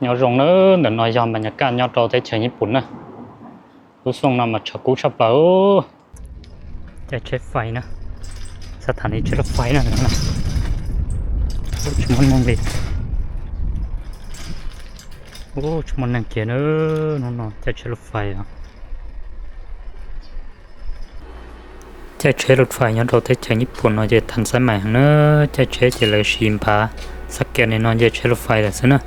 nhỏ rồng nữa để nói dòm bánh cả nhỏ trâu thấy chơi Nhật Bản nè lúc xong nào mà chợ cũ sắp bảo chạy chơi phai nèสถานีรถไฟนั่นนะชมันมองดิโอ้ชมันนั่งเกียร์เนอะน้องๆจะใช้รถไฟอ่ะจะใช้รถไฟย้อนเราได้ใช้ญี่ปุ่นเราจะทันสมัยเนอะจะใช้จะเลยชิมพาสักแกในนอนจะใช้รถไฟแต่ซะนะ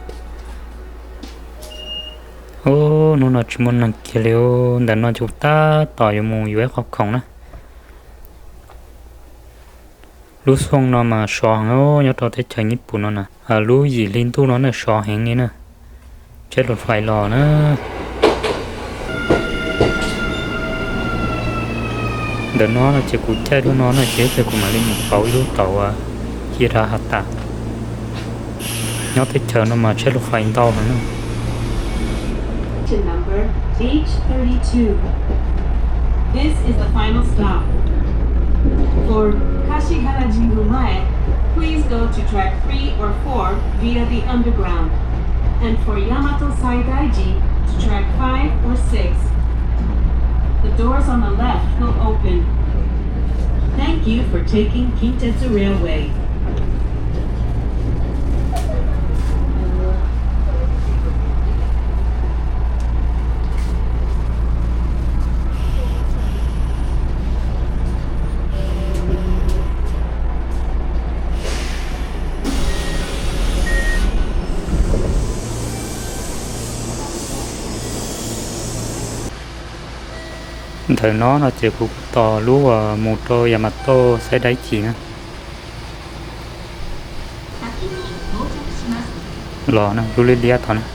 โอ้น้องๆชมันนั่งเกียร์เร็วแต่นอนจุดตาต่ออยู่มุงอยู่ไว้ขอบของนะรู้ส่งนอนมาชอหงย้อนเราได้ใช้ญี่ปุ่นนะรู้หยีลินตู้นอนเนี่ยชอแห่งนี้นะใช้รถไฟรอนะเดี๋ยวน้องจะกูแจ้ด้วยน้องนะเจ๊จะกูมาเล่นเป่าลูกเต่ากีฬาหัตถะย้อนที่เจอน้องมาใช้รถไฟเต่านะNumber H32. This is the final stop. For Kashihara-Jingu-mae, please go to track 3 or 4 via the underground. And for Yamato-Saidaiji, to track 5 or 6. The doors on the left will open. Thank you for taking Kintetsu Railway. เดี๋ยวน้องเราจะกูต่อรู้ว่าโมโตยามาโตใช้ได้จริงนะรอนะรู้เรียๆตอนนะ